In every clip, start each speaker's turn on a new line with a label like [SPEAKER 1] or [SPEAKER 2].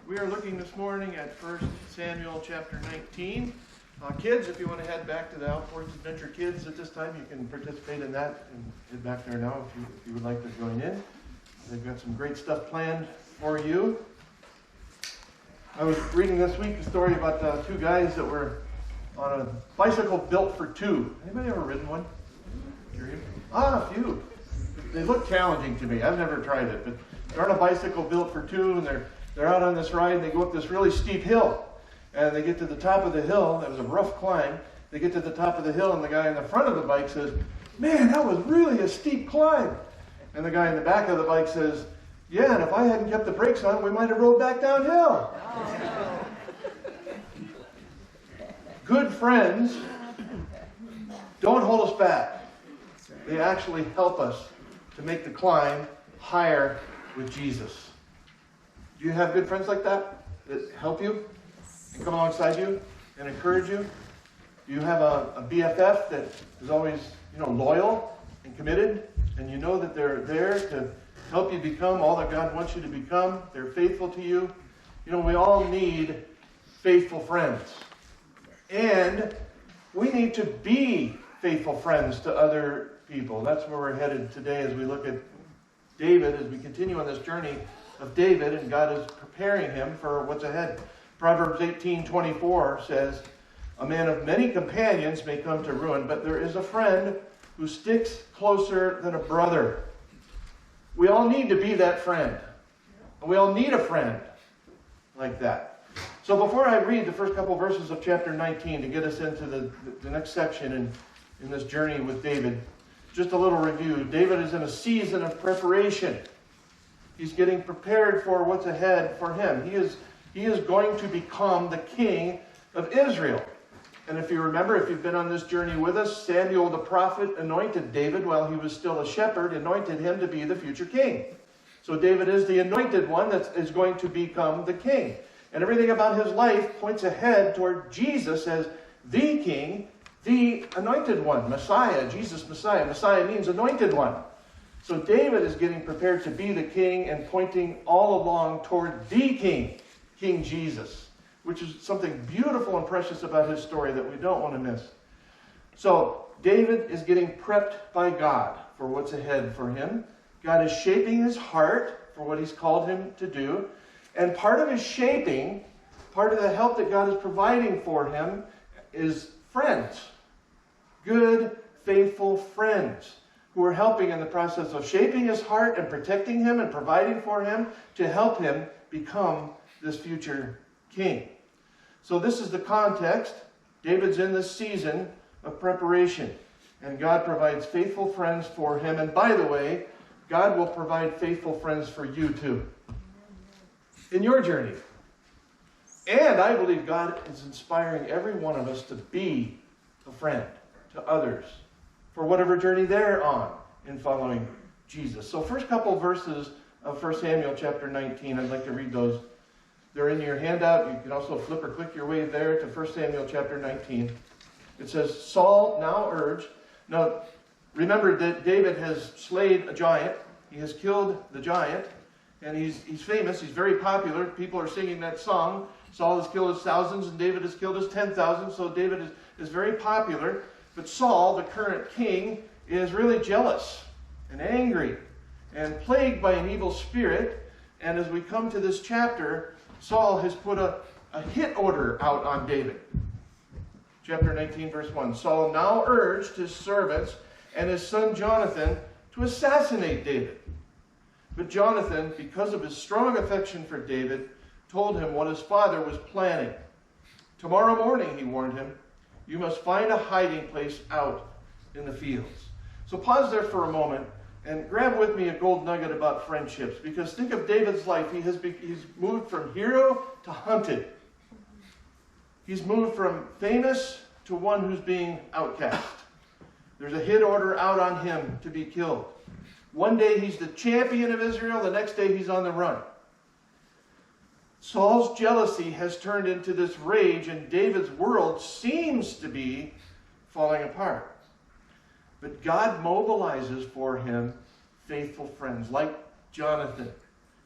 [SPEAKER 1] We are looking this morning at 1 Samuel chapter 19. Kids, if you want to head back to the Outports Adventure Kids at this time, you can participate in that and head back there now if you would like to join in. They've got some great stuff planned for you. I was reading this week a story about two guys that were on a bicycle built for two. Anybody ever ridden one? A few. They look challenging to me. I've never tried it, but they're on a bicycle built for two, and they're out on this ride, and they go up this really steep hill. And they get to the top of the hill. It was a rough climb. They get to the top of the hill, and the guy in the front of the bike says, "Man, that was really a steep climb." And the guy in the back of the bike says, "Yeah, and if I hadn't kept the brakes on, we might have rolled back downhill." Good friends don't hold us back. They actually help us to make the climb higher with Jesus. Do you have good friends like that help you and come alongside you and encourage you? Do you have a BFF that is always, loyal and committed, and you know that they're there to help you become all that God wants you to become? They're faithful to you. We all need faithful friends. And we need to be faithful friends to other people. That's where we're headed today as we look at David, as we continue on this journey of David, and God is preparing him for what's ahead. Proverbs 18:24 says, "A man of many companions may come to ruin, but there is a friend who sticks closer than a brother." We all need to be that friend. We all need a friend like that. So before I read the first couple verses of chapter 19 to get us into the next section in this journey with David, just a little review. David is in a season of preparation. He's getting prepared for what's ahead for him. He is going to become the king of Israel. And if you remember, if you've been on this journey with us, Samuel the prophet anointed David while he was still a shepherd, anointed him to be the future king. So David is the anointed one that is going to become the king. And everything about his life points ahead toward Jesus as the king, the anointed one, Messiah, Jesus Messiah. Messiah means anointed one. So David is getting prepared to be the king and pointing all along toward the king, King Jesus, which is something beautiful and precious about his story that we don't want to miss. So David is getting prepped by God for what's ahead for him. God is shaping his heart for what he's called him to do. And part of his shaping, part of the help that God is providing for him is friends. Good, faithful friends who are helping in the process of shaping his heart and protecting him and providing for him to help him become this future king. So this is the context. David's in this season of preparation, and God provides faithful friends for him. And by the way, God will provide faithful friends for you too in your journey. And I believe God is inspiring every one of us to be a friend to others for whatever journey they're on in following Jesus. So first couple verses of 1 Samuel chapter 19, I'd like to read those. They're in your handout. You can also flip or click your way there to 1 Samuel chapter 19. It says, Saul now urged. Now, remember that David has slayed a giant. He has killed the giant. And he's famous. He's very popular. People are singing that song. Saul has killed his thousands and David has killed his 10,000. So David is very popular. But Saul, the current king, is really jealous and angry and plagued by an evil spirit. And as we come to this chapter, Saul has put a hit order out on David. Chapter 19, verse 1. Saul now urged his servants and his son Jonathan to assassinate David. But Jonathan, because of his strong affection for David, told him what his father was planning. Tomorrow morning, he warned him, you must find a hiding place out in the fields. So pause there for a moment and grab with me a gold nugget about friendships. Because think of David's life. He's moved from hero to hunted. He's moved from famous to one who's being outcast. There's a hit order out on him to be killed. One day he's the champion of Israel, the next day he's on the run. Saul's jealousy has turned into this rage, and David's world seems to be falling apart. But God mobilizes for him faithful friends like Jonathan,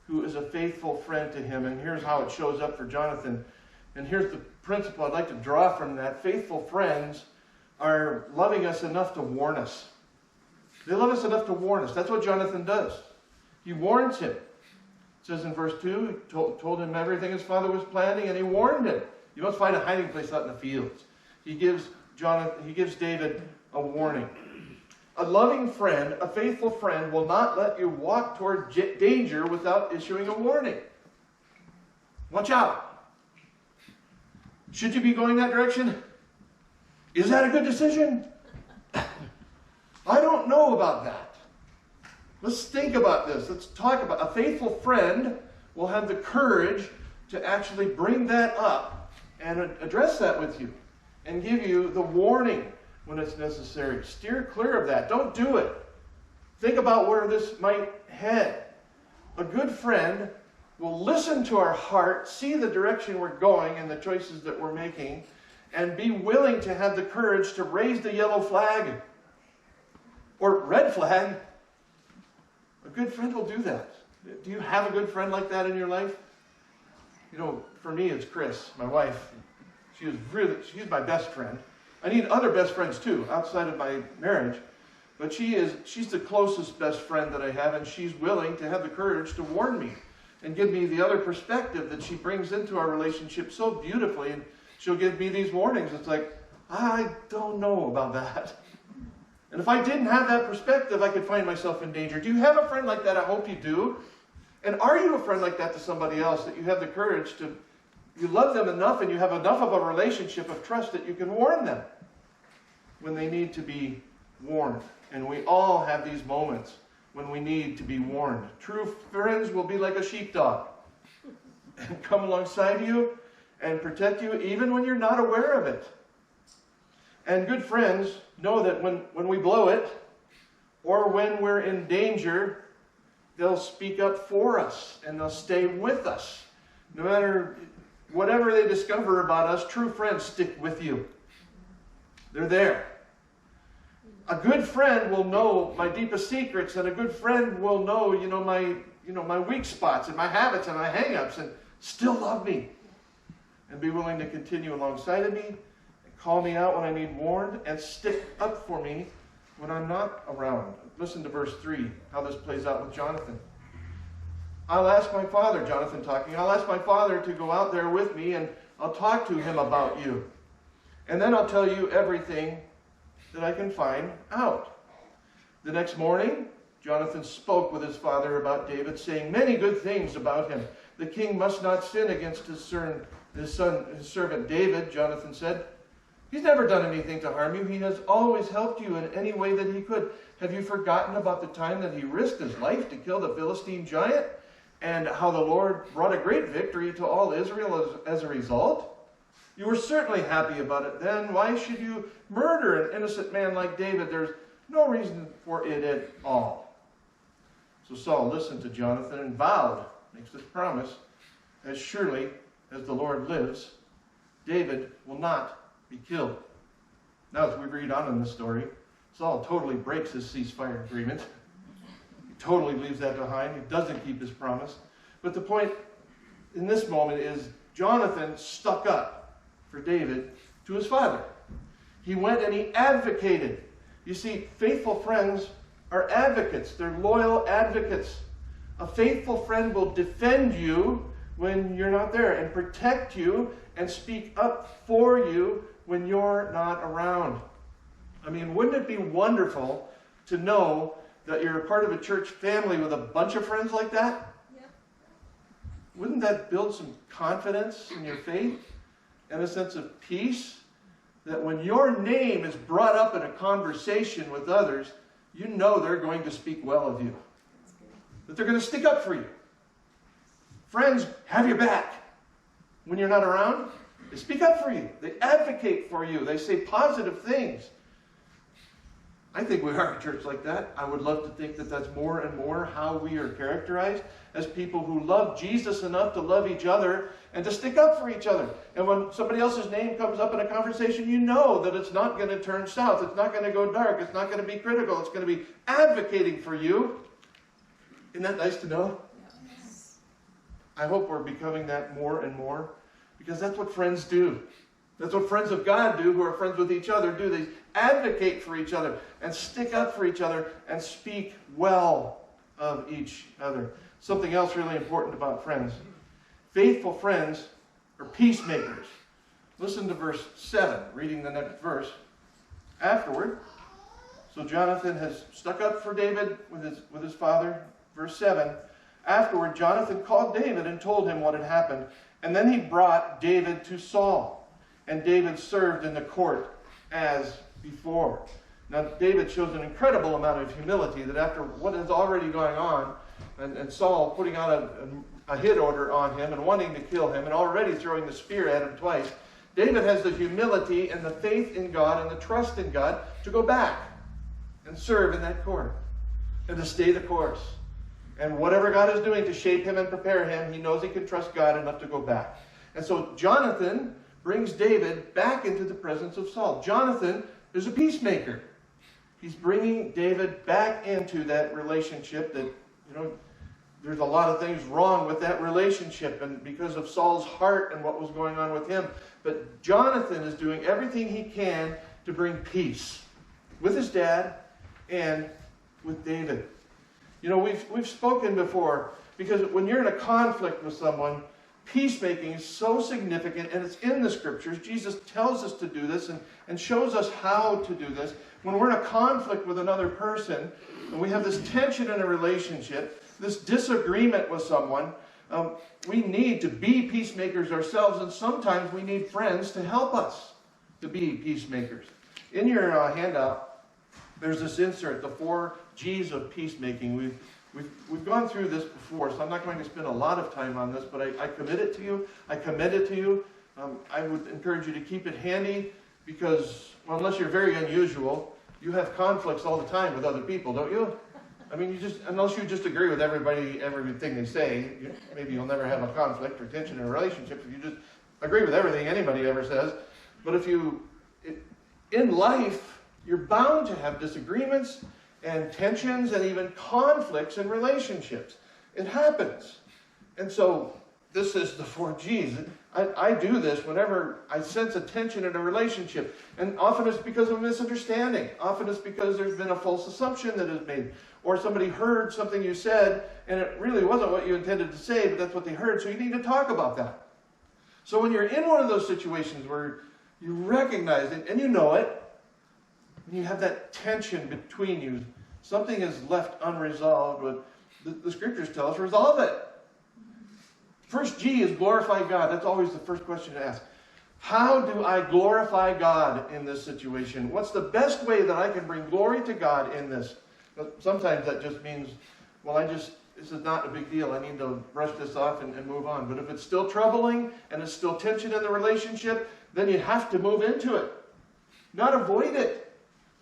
[SPEAKER 1] who is a faithful friend to him. And here's how it shows up for Jonathan. And here's the principle I'd like to draw from that. Faithful friends are loving us enough to warn us. They love us enough to warn us. That's what Jonathan does. He warns him. It says in verse 2, he told him everything his father was planning, and he warned him. You must find a hiding place out in the fields. He gives David a warning. A loving friend, a faithful friend, will not let you walk toward danger without issuing a warning. Watch out. Should you be going that direction? Is that a good decision? I don't know about that. Let's think about this. Let's talk about a faithful friend will have the courage to actually bring that up and address that with you and give you the warning when it's necessary. Steer clear of that. Don't do it. Think about where this might head. A good friend will listen to our heart, see the direction we're going and the choices that we're making, and be willing to have the courage to raise the yellow flag or red flag. A good friend will do that. Do you have a good friend like that in your life? You know, for me, it's Chris, my wife. She's my best friend. I need other best friends too, outside of my marriage. But she's the closest best friend that I have, and she's willing to have the courage to warn me and give me the other perspective that she brings into our relationship so beautifully. And she'll give me these warnings. It's like, I don't know about that. And if I didn't have that perspective, I could find myself in danger. Do you have a friend like that? I hope you do. And are you a friend like that to somebody else, that you have the courage to, you love them enough and you have enough of a relationship of trust that you can warn them when they need to be warned? And we all have these moments when we need to be warned. True friends will be like a sheepdog and come alongside you and protect you even when you're not aware of it. And good friends know that when we blow it or when we're in danger, they'll speak up for us and they'll stay with us. No matter whatever they discover about us, true friends stick with you. They're there. A good friend will know my deepest secrets, and a good friend will know, my weak spots and my habits and my hang-ups, and still love me and be willing to continue alongside of me and call me out when I need warned and stick up for me when I'm not around. Listen to verse 3, how this plays out with Jonathan. I'll ask my father, Jonathan talking, I'll ask my father to go out there with me, and I'll talk to him about you. And then I'll tell you everything that I can find out. The next morning, Jonathan spoke with his father about David, saying many good things about him. The king must not sin against his servant David, Jonathan said. He's never done anything to harm you. He has always helped you in any way that he could. Have you forgotten about the time that he risked his life to kill the Philistine giant, and how the Lord brought a great victory to all Israel as a result? You were certainly happy about it then. Why should you murder an innocent man like David? There's no reason for it at all. So Saul listened to Jonathan and vowed, makes this promise, as surely as the Lord lives, David will not be killed. Now, as we read on in this story, Saul totally breaks his ceasefire agreement. He totally leaves that behind. He doesn't keep his promise. But the point in this moment is Jonathan stuck up for David to his father. He went and he advocated. You see, faithful friends are advocates. They're loyal advocates. A faithful friend will defend you when you're not there and protect you and speak up for you when you're not around. I mean, wouldn't it be wonderful to know that you're a part of a church family with a bunch of friends like that? Yeah. Wouldn't that build some confidence in your faith and a sense of peace? That when your name is brought up in a conversation with others, you know they're going to speak well of you. That they're going to stick up for you. Friends have your back. When you're not around, they speak up for you. They advocate for you. They say positive things. I think we are a church like that. I would love to think that that's more and more how we are characterized as people who love Jesus enough to love each other and to stick up for each other. And when somebody else's name comes up in a conversation, you know that it's not going to turn south. It's not going to go dark. It's not going to be critical. It's going to be advocating for you. Isn't that nice to know? I hope we're becoming that more and more, because that's what friends do. That's what friends of God do, who are friends with each other, do. They advocate for each other and stick up for each other and speak well of each other. Something else really important about friends. Faithful friends are peacemakers. Listen to verse 7, reading the next verse. Afterward, so Jonathan has stuck up for David with his father. Verse 7, afterward Jonathan called David and told him what had happened. And then he brought David to Saul. And David served in the court as before. Now David shows an incredible amount of humility, that after what is already going on, and Saul putting out a hit order on him and wanting to kill him and already throwing the spear at him twice, David has the humility and the faith in God and the trust in God to go back and serve in that court and to stay the course. And whatever God is doing to shape him and prepare him, he knows he can trust God enough to go back. And so Jonathan brings David back into the presence of Saul. Jonathan is a peacemaker. He's bringing David back into that relationship that, there's a lot of things wrong with that relationship, and because of Saul's heart and what was going on with him. But Jonathan is doing everything he can to bring peace with his dad and with David. We've spoken before, because when you're in a conflict with someone, peacemaking is so significant, and it's in the scriptures. Jesus tells us to do this and shows us how to do this. When we're in a conflict with another person, and we have this tension in a relationship, this disagreement with someone, we need to be peacemakers ourselves, and sometimes we need friends to help us to be peacemakers. In your handout, there's this insert, the 4 G's of peacemaking. We've gone through this before, so I'm not going to spend a lot of time on this, but I commit it to you. I commend it to you. I would encourage you to keep it handy, because, unless you're very unusual, you have conflicts all the time with other people, don't you? Unless you just agree with everything they say, maybe you'll never have a conflict or tension in a relationship if you just agree with everything anybody ever says. But in life, you're bound to have disagreements and tensions and even conflicts in relationships. It happens. And so this is the 4 G's. I do this whenever I sense a tension in a relationship. And often it's because of a misunderstanding. Often it's because there's been a false assumption that is made. Or somebody heard something you said, and it really wasn't what you intended to say, but that's what they heard. So you need to talk about that. So when you're in one of those situations where you recognize it, and you know it, and you have that tension between you, something is left unresolved, but the scriptures tell us, resolve it. First G is glorify God. That's always the first question to ask. How do I glorify God in this situation? What's the best way that I can bring glory to God in this? But sometimes that just means, this is not a big deal. I need to brush this off and move on. But if it's still troubling and it's still tension in the relationship, then you have to move into it. Not avoid it.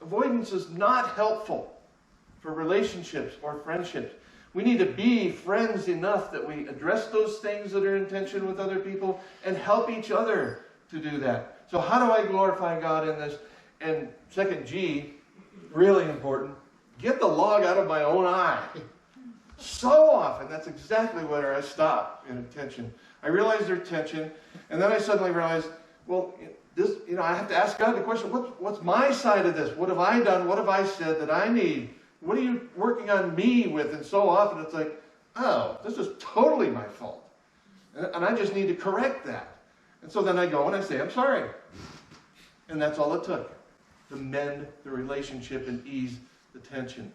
[SPEAKER 1] Avoidance is not helpful for relationships or friendships. We need to be friends enough that we address those things that are in tension with other people and help each other to do that. So how do I glorify God in this? And second G, really important, get the log out of my own eye. So often, that's exactly where I stop in tension. I realize there's tension, and then I suddenly realize, I have to ask God the question, what's my side of this? What have I done? What have I said that I need? What are you working on me with? And so often it's like, this is totally my fault. And I just need to correct that. And so then I go and I say, I'm sorry. And that's all it took to mend the relationship and ease the tension.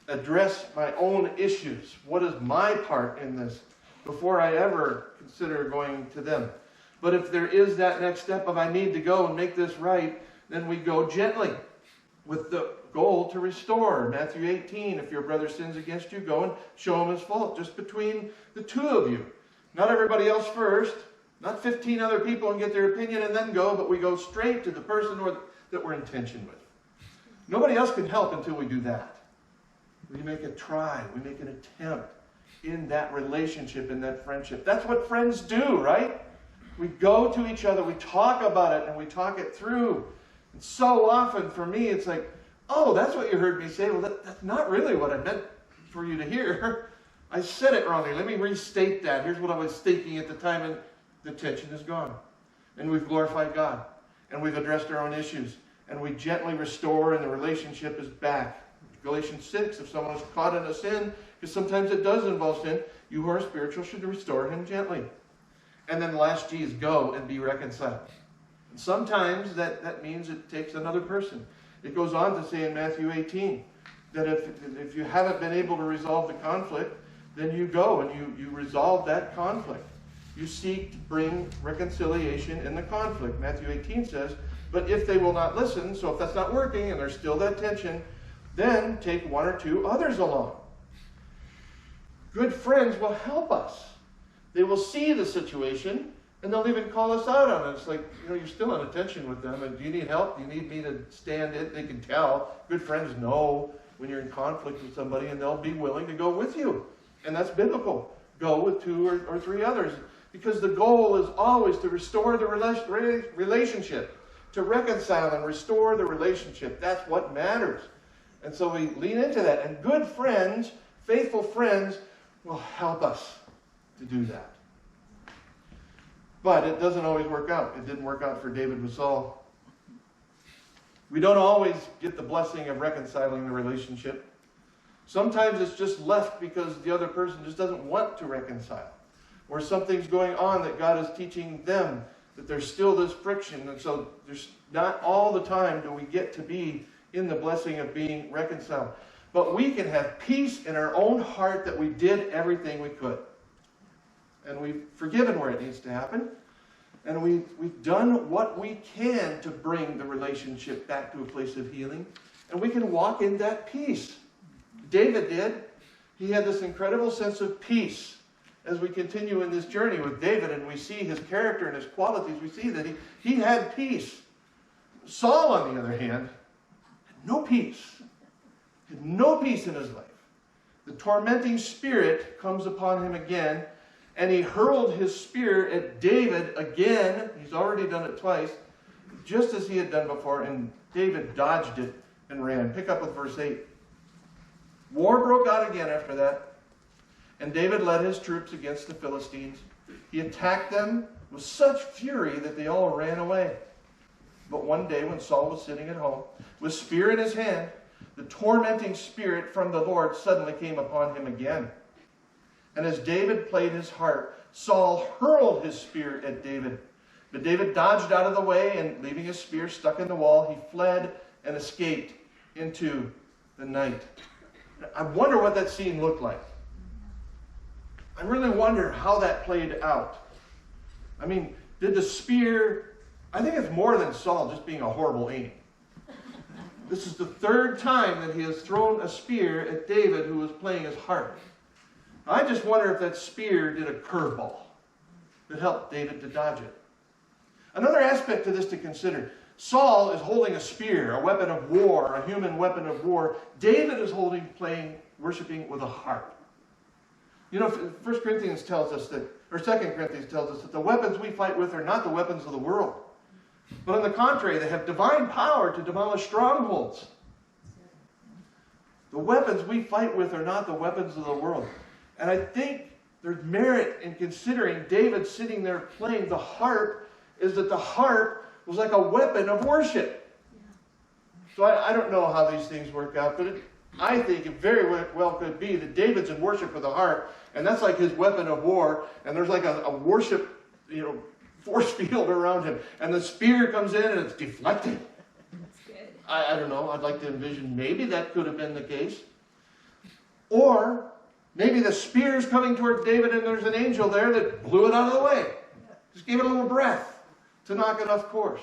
[SPEAKER 1] Address my own issues. What is my part in this before I ever consider going to them? But if there is that next step of I need to go and make this right, then we go gently with the goal to restore. Matthew 18, if your brother sins against you, go and show him his fault, just between the two of you. Not everybody else first, not 15 other people and get their opinion and then go, but we go straight to the person that we're in tension with. Nobody else can help until we do that. We make a try, we make an attempt in that relationship, in that friendship. That's what friends do, right? We go to each other, we talk about it, and we talk it through. And so often, for me, it's like, oh, that's what you heard me say. Well, that's not really what I meant for you to hear. I said it wrongly. Let me restate that. Here's what I was thinking at the time, and the tension is gone. And we've glorified God. And we've addressed our own issues. And we gently restore, and the relationship is back. Galatians 6, if someone is caught in a sin, because sometimes it does involve sin, you who are spiritual should restore him gently. And then the last G is go and be reconciled. And sometimes that means it takes another person. It goes on to say in Matthew 18 that if you haven't been able to resolve the conflict, then you go and you resolve that conflict. You seek to bring reconciliation in the conflict. Matthew 18 says, but if they will not listen, so if that's not working and there's still that tension, then take one or two others along. Good friends will help us. They will see the situation, and they'll even call us out on it. It's like, you're still in a tension with them, and do you need help? Do you need me to stand it? They can tell. Good friends know when you're in conflict with somebody, and they'll be willing to go with you. And that's biblical. Go with two or three others. Because the goal is always to restore the relationship, to reconcile and restore the relationship. That's what matters. And so we lean into that. And good friends, faithful friends, will help us to do that. But it doesn't always work out. It didn't work out for David with Saul. We don't always get the blessing of reconciling the relationship. Sometimes it's just left because the other person just doesn't want to reconcile. Or something's going on that God is teaching them, that there's still this friction. And so there's not all the time do we get to be in the blessing of being reconciled. But we can have peace in our own heart that we did everything we could. And we've forgiven where it needs to happen. And we've done what we can to bring the relationship back to a place of healing. And we can walk in that peace. David did. He had this incredible sense of peace. As we continue in this journey with David and we see his character and his qualities, we see that he had peace. Saul, on the other hand, had no peace. Had no peace in his life. The tormenting spirit comes upon him again, and he hurled his spear at David again. He's already done it twice, just as he had done before, and David dodged it and ran. Pick up with verse 8. War broke out again after that. And David led his troops against the Philistines. He attacked them with such fury that they all ran away. But one day when Saul was sitting at home, with spear in his hand, the tormenting spirit from the Lord suddenly came upon him again. And as David played his harp, Saul hurled his spear at David. But David dodged out of the way, and leaving his spear stuck in the wall, he fled and escaped into the night. I wonder what that scene looked like. I really wonder how that played out. I mean, did the spear... I think it's more than Saul just being a horrible aim. This is the third time that he has thrown a spear at David, who was playing his harp. I just wonder if that spear did a curveball that helped David to dodge it. Another aspect to this to consider. Saul is holding a spear, a weapon of war, a human weapon of war. David is worshiping with a harp. You know, 1 Corinthians tells us that, or 2 Corinthians tells us that the weapons we fight with are not the weapons of the world. But on the contrary, they have divine power to demolish strongholds. The weapons we fight with are not the weapons of the world. And I think there's merit in considering David sitting there playing the harp, is that the harp was like a weapon of worship. So I don't know how these things work out, but I think it very well could be that David's in worship with a harp, and that's like his weapon of war, and there's like a worship, force field around him, and the spear comes in and it's deflected.
[SPEAKER 2] That's good.
[SPEAKER 1] I don't know. I'd like to envision maybe that could have been the case. Or maybe the spear's coming towards David and there's an angel there that blew it out of the way. Just gave it a little breath to knock it off course.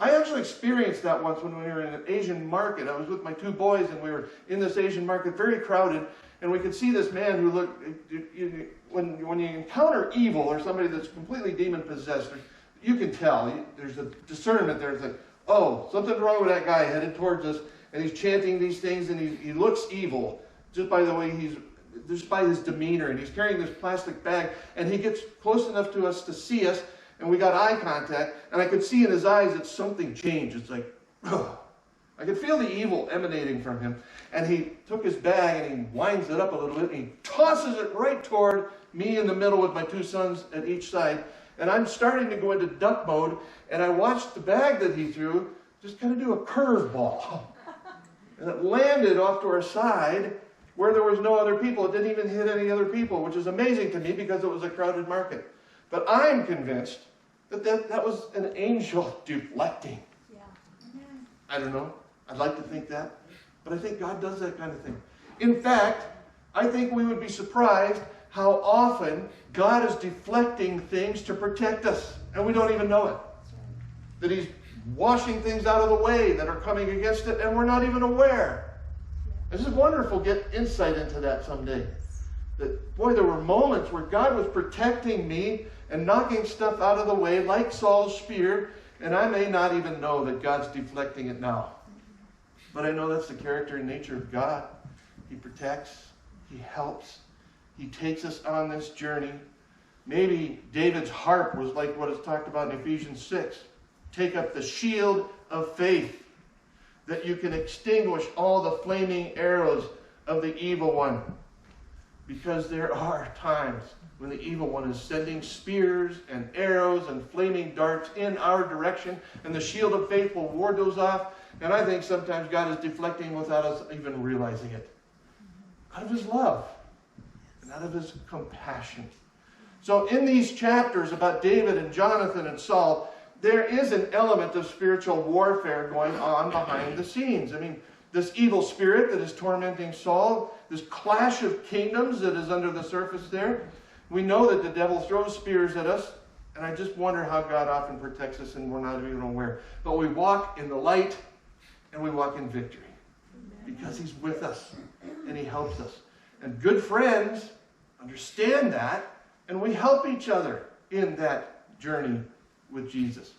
[SPEAKER 1] I actually experienced that once when we were in an Asian market. I was with my two boys and we were in this Asian market, very crowded, and we could see this man who looked, when you encounter evil or somebody that's completely demon-possessed, you can tell. There's a discernment there. It's like, oh, something's wrong with that guy headed towards us, and he's chanting these things, and he looks evil just by the way just by his demeanor, and he's carrying this plastic bag, and he gets close enough to us to see us, and we got eye contact, and I could see in his eyes that something changed. It's like, oh. I could feel the evil emanating from him. And he took his bag and he winds it up a little bit and he tosses it right toward me in the middle with my two sons at each side. And I'm starting to go into duck mode, and I watched the bag that he threw just kind of do a curveball. And it landed off to our side where there was no other people. It didn't even hit any other people, which is amazing to me because it was a crowded market. But I'm convinced that was an angel deflecting.
[SPEAKER 2] Yeah.
[SPEAKER 1] I don't know. I'd like to think that. But I think God does that kind of thing. In fact, I think we would be surprised how often God is deflecting things to protect us, and we don't even know it. That he's washing things out of the way that are coming against it, and we're not even aware. It's just wonderful to get insight into that someday. That, boy, there were moments where God was protecting me and knocking stuff out of the way, like Saul's spear, and I may not even know that God's deflecting it now. But I know that's the character and nature of God. He protects, he helps, he takes us on this journey. Maybe David's harp was like what is talked about in Ephesians 6. Take up the shield of faith, that you can extinguish all the flaming arrows of the evil one. Because there are times when the evil one is sending spears and arrows and flaming darts in our direction, and the shield of faith will ward those off. And I think sometimes God is deflecting without us even realizing it. Out of his love and out of his compassion. So in these chapters about David and Jonathan and Saul, there is an element of spiritual warfare going on behind the scenes. I mean, this evil spirit that is tormenting Saul, this clash of kingdoms that is under the surface there. We know that the devil throws spears at us, and I just wonder how God often protects us and we're not even aware. But we walk in the light and we walk in victory because he's with us and he helps us. And good friends understand that, and we help each other in that journey with Jesus.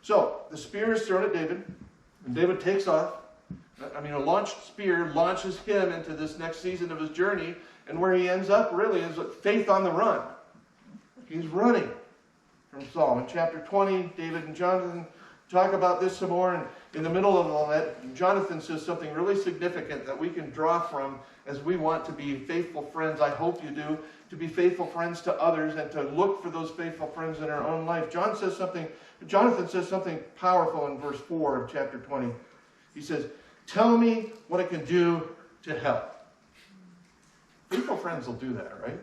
[SPEAKER 1] So the spear is thrown at David, and David takes off. I mean, a launched spear launches him into this next season of his journey, and where he ends up really is with faith on the run. He's running from Saul. In chapter 20, David and Jonathan talk about this some more, and in the middle of all that, Jonathan says something really significant that we can draw from as we want to be faithful friends. I hope you do, to be faithful friends to others and to look for those faithful friends in our own life. Jonathan says something powerful in verse 4 of chapter 20. He says, "Tell me what I can do to help." Faithful friends will do that, right?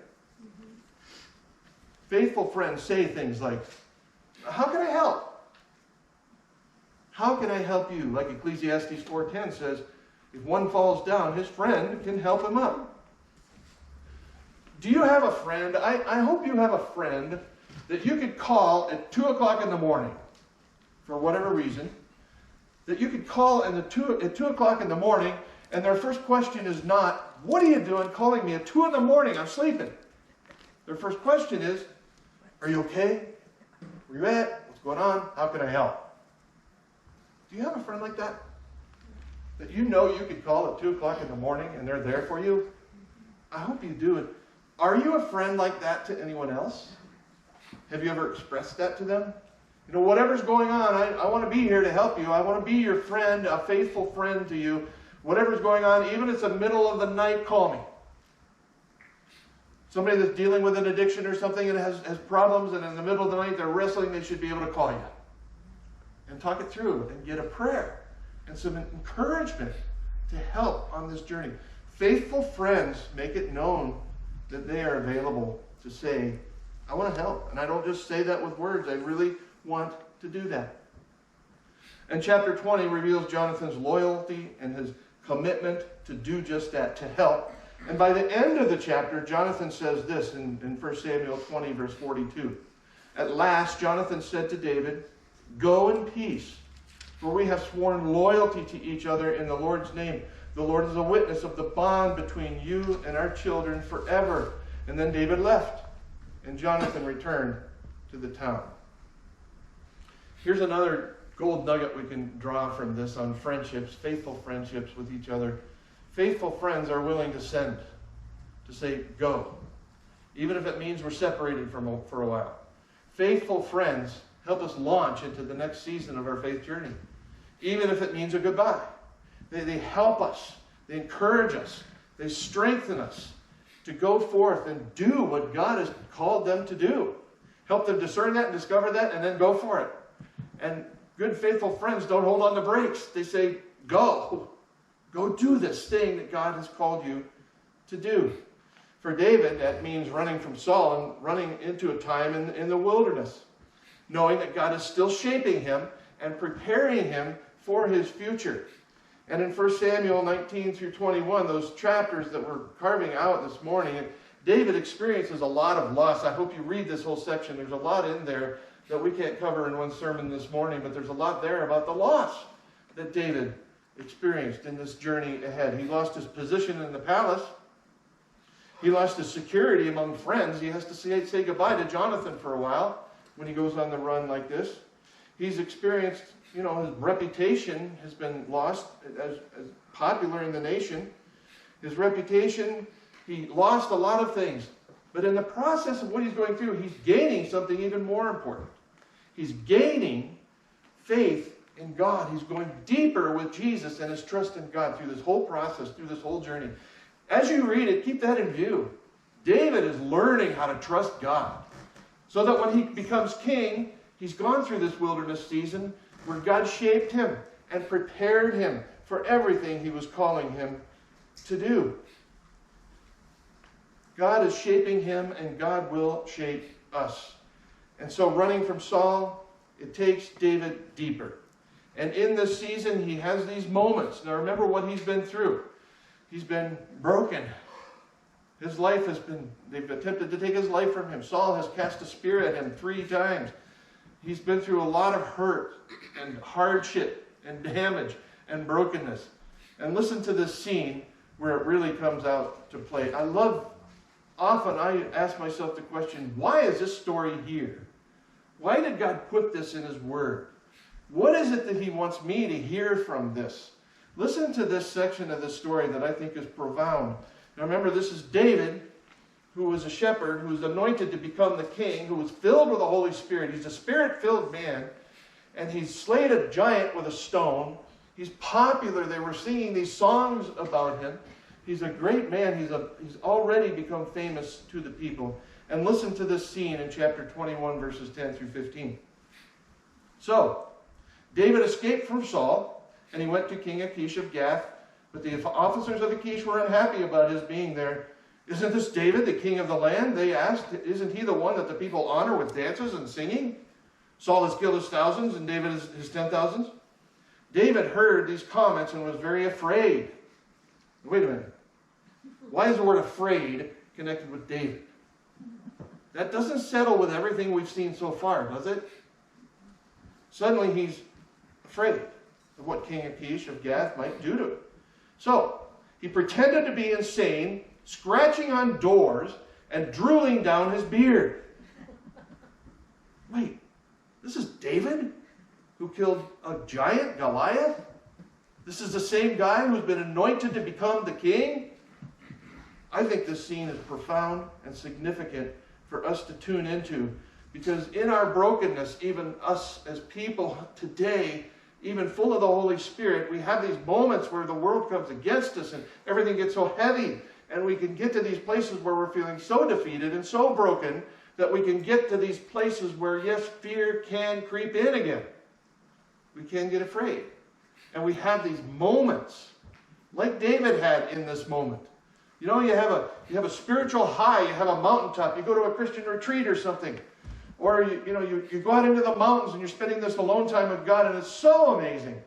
[SPEAKER 1] Faithful friends say things like, "How can I help? How can I help you?" Like Ecclesiastes 4:10 says, if one falls down, his friend can help him up. Do you have a friend? I hope you have a friend that you could call at 2 o'clock in the morning, for whatever reason, that you could call at 2 o'clock in the morning, and their first question is not, "What are you doing calling me at 2 in the morning? I'm sleeping." Their first question is, "Are you okay? Where you at? What's going on? How can I help?" Do you have a friend like that? That you know you could call at 2 o'clock in the morning and they're there for you? I hope you do. Are you a friend like that to anyone else? Have you ever expressed that to them? You know, whatever's going on, I want to be here to help you. I want to be your friend, a faithful friend to you. Whatever's going on, even if it's the middle of the night, call me. Somebody that's dealing with an addiction or something and has problems, and in the middle of the night they're wrestling, they should be able to call you and talk it through and get a prayer and some encouragement to help on this journey. Faithful friends make it known that they are available to say, "I want to help." And I don't just say that with words. I really want to do that. And chapter 20 reveals Jonathan's loyalty and his commitment to do just that, to help. And by the end of the chapter, Jonathan says this in 1 Samuel 20, verse 42. "At last, Jonathan said to David, 'Go in peace, for we have sworn loyalty to each other in the Lord's name. The Lord is a witness of the bond between you and our children forever.' And then David left, and Jonathan returned to the town." Here's another gold nugget we can draw from this on friendships, faithful friendships with each other. Faithful friends are willing to send, to say, "Go," even if it means we're separated for a while. Faithful friends help us launch into the next season of our faith journey, even if it means a goodbye. They help us. They encourage us. They strengthen us to go forth and do what God has called them to do. Help them discern that and discover that and then go for it. And good, faithful friends don't hold on the brakes. They say, go. Go do this thing that God has called you to do. For David, that means running from Saul and running into a time in the wilderness, knowing that God is still shaping him and preparing him for his future. And in 1 Samuel 19 through 21, those chapters that we're carving out this morning, David experiences a lot of loss. I hope you read this whole section. There's a lot in there that we can't cover in one sermon this morning, but there's a lot there about the loss that David experienced in this journey ahead. He lost his position in the palace. He lost his security among friends. He has to say goodbye to Jonathan for a while when he goes on the run like this. He's experienced, his reputation has been lost as popular in the nation. His reputation, he lost a lot of things. But in the process of what he's going through, he's gaining something even more important. He's gaining faith in God. He's going deeper with Jesus and his trust in God through this whole process, through this whole journey. As you read it, keep that in view. David is learning how to trust God, so that when he becomes king, he's gone through this wilderness season where God shaped him and prepared him for everything he was calling him to do. God is shaping him, and God will shape us. And so running from Saul, it takes David deeper. And in this season, he has these moments. Now remember what he's been through. He's been broken. His life has been, they've attempted to take his life from him. Saul has cast a spear at him 3 times. He's been through a lot of hurt and hardship and damage and brokenness. And listen to this scene where it really comes out to play. Often I ask myself the question, why is this story here? Why did God put this in his word? What is it that he wants me to hear from this? Listen to this section of the story that I think is profound. Now remember, this is David, who was a shepherd, who was anointed to become the king, who was filled with the Holy Spirit. He's a spirit-filled man, and he's slayed a giant with a stone. He's popular. They were singing these songs about him. He's a great man. He's already become famous to the people. And listen to this scene in chapter 21, verses 10 through 15. So, David escaped from Saul, and he went to King Achish of Gath. But the officers of Achish were unhappy about his being there. Isn't this David, the king of the land? They asked. Isn't he the one that the people honor with dances and singing? Saul has killed his thousands, and David his 10,000s. David heard these comments and was very afraid. Wait a minute. Why is the word afraid connected with David? That doesn't settle with everything we've seen so far, does it? Suddenly he's afraid of what King Achish of Gath might do to him. So, he pretended to be insane, scratching on doors and drooling down his beard. Wait, this is David who killed a giant, Goliath? This is the same guy who's been anointed to become the king? I think this scene is profound and significant for us to tune into, because in our brokenness, even us as people today, even full of the Holy Spirit, we have these moments where the world comes against us and everything gets so heavy, and we can get to these places where we're feeling so defeated and so broken that we can get to these places where, yes, fear can creep in again. We can get afraid. And we have these moments, like David had in this moment. You know, you have a spiritual high, you have a mountaintop, you go to a Christian retreat or something. Or, you go out into the mountains and you're spending this alone time with God, and it's so amazing.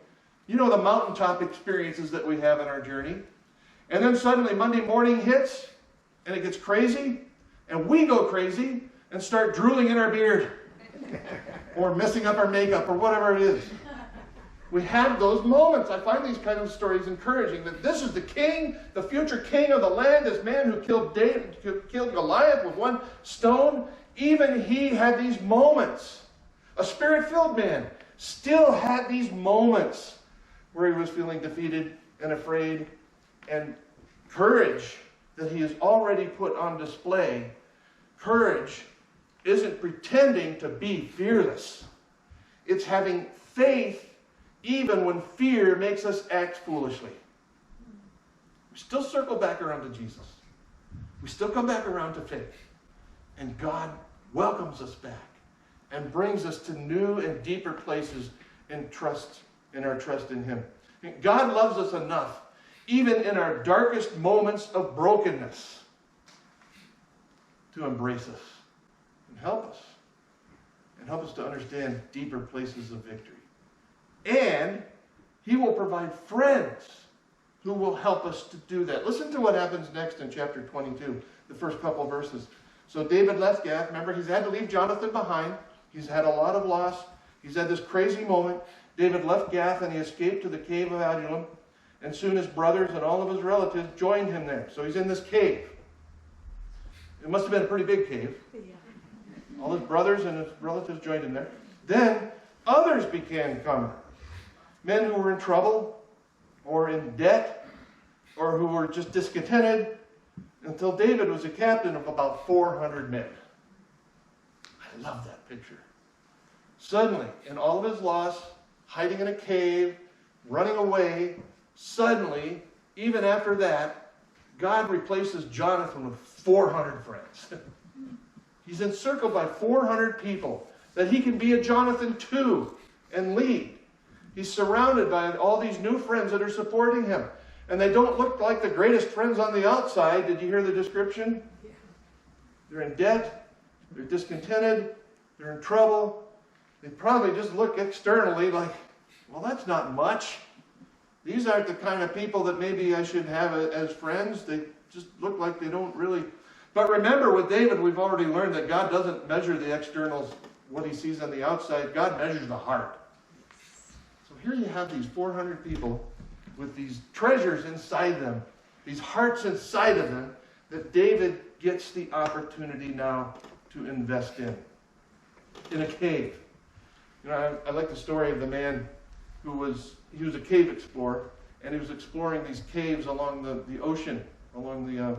[SPEAKER 1] You know the mountaintop experiences that we have in our journey. And then suddenly Monday morning hits, and it gets crazy, and we go crazy and start drooling in our beard. Or messing up our makeup, or whatever it is. We have those moments. I find these kind of stories encouraging, that this is the king, the future king of the land, this man who killed Goliath with one stone. Even he had these moments. A spirit-filled man still had these moments where he was feeling defeated and afraid, and courage that he has already put on display. Courage isn't pretending to be fearless. It's having faith even when fear makes us act foolishly. We still circle back around to Jesus. We still come back around to faith. And God welcomes us back and brings us to new and deeper places in our trust in Him. And God loves us enough, even in our darkest moments of brokenness, to embrace us and help us. And help us to understand deeper places of victory. And He will provide friends who will help us to do that. Listen to what happens next in chapter 22, the first couple verses. So David left Gath. Remember, he's had to leave Jonathan behind. He's had a lot of loss. He's had this crazy moment. David left Gath and he escaped to the cave of Adullam. And soon his brothers and all of his relatives joined him there. So he's in this cave. It must have been a pretty big cave. Yeah. All his brothers and his relatives joined him there. Then others began coming. Men who were in trouble or in debt or who were just discontented, until David was a captain of about 400 men. I love that picture. Suddenly, in all of his loss, hiding in a cave, running away, suddenly, even after that, God replaces Jonathan with 400 friends. He's encircled by 400 people that he can be a Jonathan too and lead. He's surrounded by all these new friends that are supporting him. And they don't look like the greatest friends on the outside. Did you hear the description? Yeah. They're in debt. They're discontented. They're in trouble. They probably just look externally like, well, that's not much. These aren't the kind of people that maybe I should have as friends. They just look like they don't really. But remember, with David, we've already learned that God doesn't measure the externals, what he sees on the outside. God measures the heart. So here you have these 400 people with these treasures inside them, these hearts inside of them, that David gets the opportunity now to invest in a cave. You know, I like the story of the man who was a cave explorer, and he was exploring these caves along the ocean, along the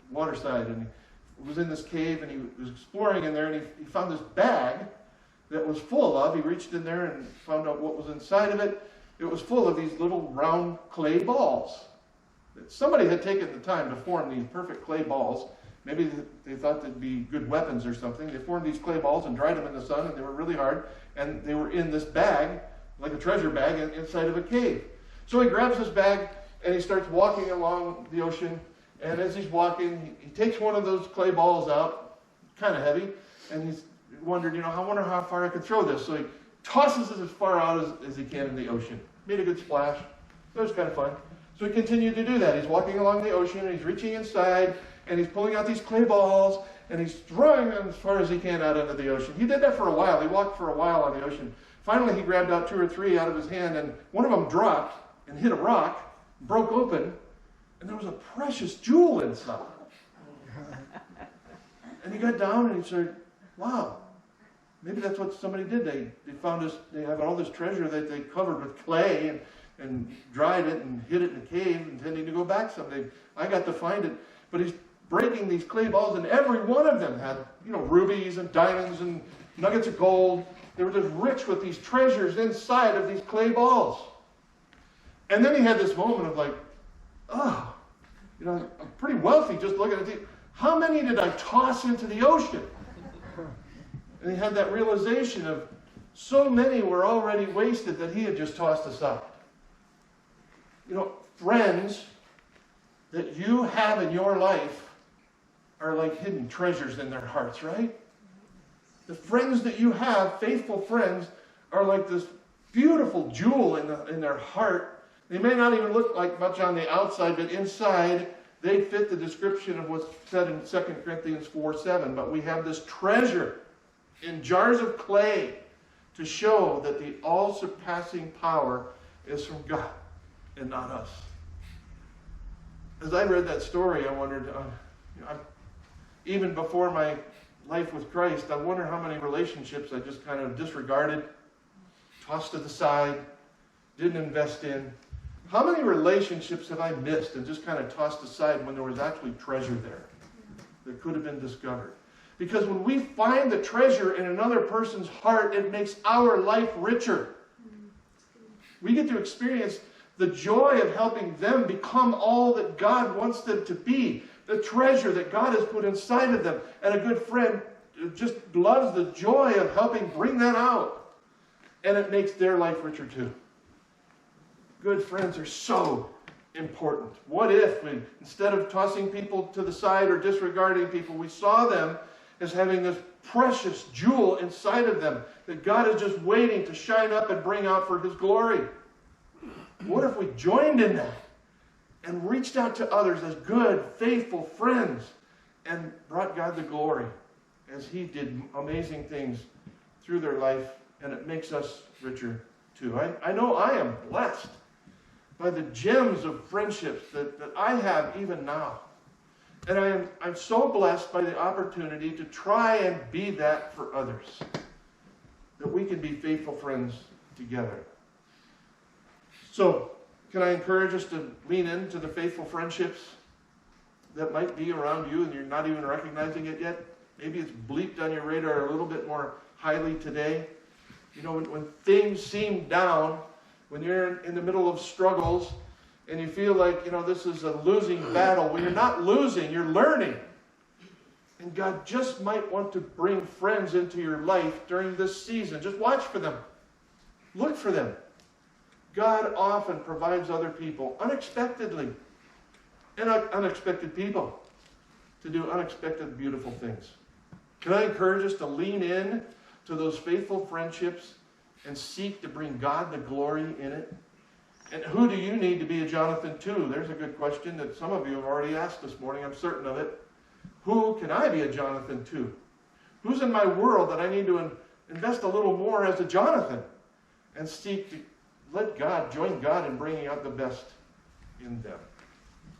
[SPEAKER 1] waterside, and he was in this cave, and he was exploring in there, and he found this bag that was full of, he reached in there and found out what was inside of it. It was full of these little round clay balls. Somebody had taken the time to form these perfect clay balls. Maybe they thought they'd be good weapons or something. They formed these clay balls and dried them in the sun, and they were really hard. And they were in this bag, like a treasure bag, inside of a cave. So he grabs this bag, and he starts walking along the ocean. And as he's walking, he takes one of those clay balls out, kind of heavy, and he's wondered, I wonder how far I could throw this. So he tosses it as far out as he can in the ocean. Made a good splash. That was kind of fun. So he continued to do that. He's walking along the ocean, and he's reaching inside, and he's pulling out these clay balls, and he's throwing them as far as he can out into the ocean. He did that for a while. He walked for a while on the ocean. Finally, he grabbed out 2 or 3 out of his hand, and one of them dropped and hit a rock, broke open, and there was a precious jewel inside. And he got down, and he said, wow, maybe that's what somebody did. They found this, they have all this treasure that they covered with clay and dried it and hid it in a cave, intending to go back someday. I got to find it. But he's breaking these clay balls, and every one of them had, rubies and diamonds and nuggets of gold. They were just rich with these treasures inside of these clay balls. And then he had this moment of like, oh, I'm pretty wealthy just looking at these. How many did I toss into the ocean? And he had that realization of so many were already wasted that he had just tossed aside. Friends that you have in your life are like hidden treasures in their hearts, right? The friends that you have, faithful friends, are like this beautiful jewel in their heart. They may not even look like much on the outside, but inside they fit the description of what's said in 2 Corinthians 4:7. But we have this treasure in jars of clay to show that the all-surpassing power is from God and not us. As I read that story, I wondered, even before my life with Christ, I wonder how many relationships I just kind of disregarded, tossed to the side, didn't invest in. How many relationships have I missed and just kind of tossed aside when there was actually treasure there that could have been discovered? Because when we find the treasure in another person's heart, it makes our life richer. We get to experience the joy of helping them become all that God wants them to be, the treasure that God has put inside of them. And a good friend just loves the joy of helping bring that out. And it makes their life richer too. Good friends are so important. What if we, instead of tossing people to the side or disregarding people, we saw them as having this precious jewel inside of them that God is just waiting to shine up and bring out for His glory? What if we joined in that and reached out to others as good, faithful friends and brought God the glory as He did amazing things through their life, and it makes us richer too. I know I am blessed by the gems of friendships that I have even now. And I'm so blessed by the opportunity to try and be that for others, that we can be faithful friends together. So, can I encourage us to lean into the faithful friendships that might be around you and you're not even recognizing it yet? Maybe it's bleeped on your radar a little bit more highly today. You know, when things seem down, when you're in the middle of struggles and you feel like, you know, this is a losing battle. When you're not losing, you're learning. And God just might want to bring friends into your life during this season. Just watch for them. Look for them. God often provides other people unexpectedly, and unexpected people to do unexpected, beautiful things. Can I encourage us to lean in to those faithful friendships and seek to bring God the glory in it? And who do you need to be a Jonathan to? There's a good question that some of you have already asked this morning. I'm certain of it. Who can I be a Jonathan to? Who's in my world that I need to invest a little more as a Jonathan and seek to let God, join God in bringing out the best in them?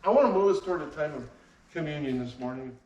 [SPEAKER 1] I want to move us toward a time of communion this morning.